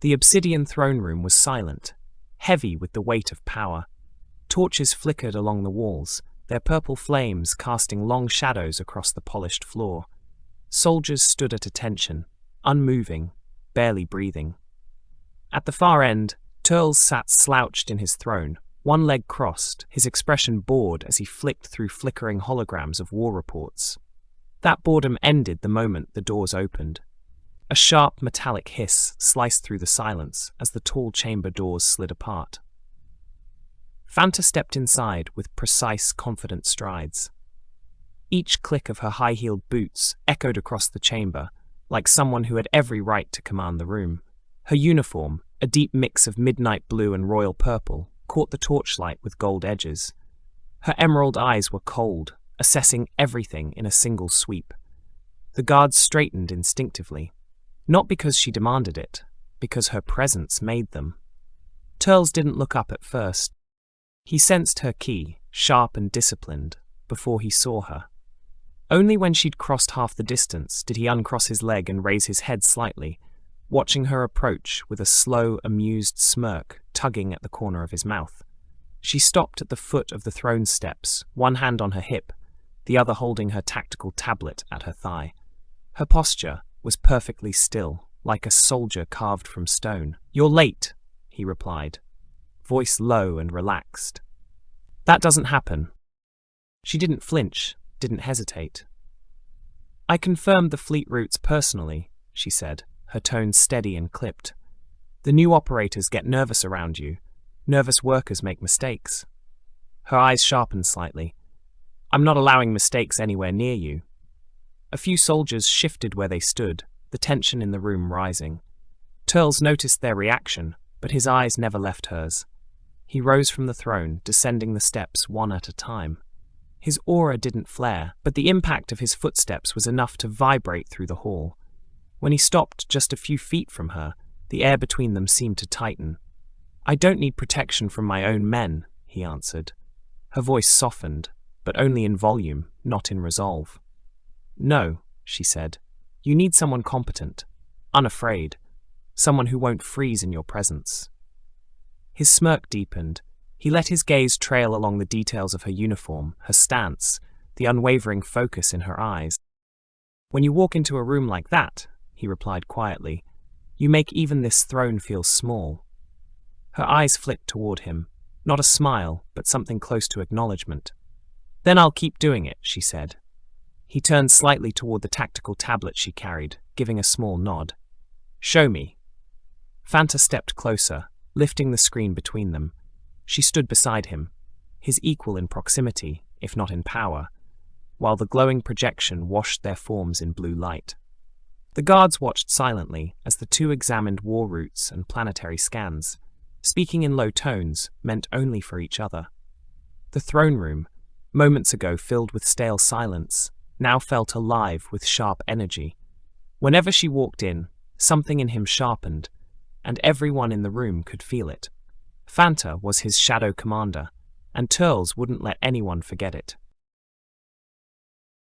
The obsidian throne room was silent, heavy with the weight of power. Torches flickered along the walls, their purple flames casting long shadows across the polished floor. Soldiers stood at attention, unmoving, barely breathing. At the far end, Turles sat slouched in his throne, one leg crossed, his expression bored as he flicked through flickering holograms of war reports. That boredom ended the moment the doors opened. A sharp metallic hiss sliced through the silence as the tall chamber doors slid apart. Fanta stepped inside with precise, confident strides. Each click of her high-heeled boots echoed across the chamber, like someone who had every right to command the room. Her uniform, a deep mix of midnight blue and royal purple, caught the torchlight with gold edges. Her emerald eyes were cold, assessing everything in a single sweep. The guards straightened instinctively, not because she demanded it, because her presence made them. Turles didn't look up at first. He sensed her key, sharp and disciplined, before he saw her. Only when she'd crossed half the distance did he uncross his leg and raise his head slightly, watching her approach with a slow, amused smirk tugging at the corner of his mouth. She stopped at the foot of the throne steps, one hand on her hip, the other holding her tactical tablet at her thigh. Her posture was perfectly still, like a soldier carved from stone. "You're late," he replied, voice low and relaxed. "That doesn't happen." She didn't flinch, didn't hesitate. "I confirmed the fleet routes personally," she said, her tone steady and clipped. "The new operators get nervous around you. Nervous workers make mistakes." Her eyes sharpened slightly. "I'm not allowing mistakes anywhere near you." A few soldiers shifted where they stood, the tension in the room rising. Turles noticed their reaction, but his eyes never left hers. He rose from the throne, descending the steps one at a time. His aura didn't flare, but the impact of his footsteps was enough to vibrate through the hall. When he stopped just a few feet from her, the air between them seemed to tighten. "I don't need protection from my own men," he answered. Her voice softened, but only in volume, not in resolve. "No," she said. "You need someone competent, unafraid, someone who won't freeze in your presence." His smirk deepened. He let his gaze trail along the details of her uniform, her stance, the unwavering focus in her eyes. "When you walk into a room like that," he replied quietly, "you make even this throne feel small." Her eyes flicked toward him, not a smile, but something close to acknowledgement. "Then I'll keep doing it," she said. He turned slightly toward the tactical tablet she carried, giving a small nod. "Show me." Fanta stepped closer, lifting the screen between them. She stood beside him, his equal in proximity, if not in power, while the glowing projection washed their forms in blue light. The guards watched silently as the two examined war routes and planetary scans, speaking in low tones meant only for each other. The throne room, moments ago filled with stale silence, now felt alive with sharp energy. Whenever she walked in, something in him sharpened, and everyone in the room could feel it. Fanta was his shadow commander, and Turles wouldn't let anyone forget it.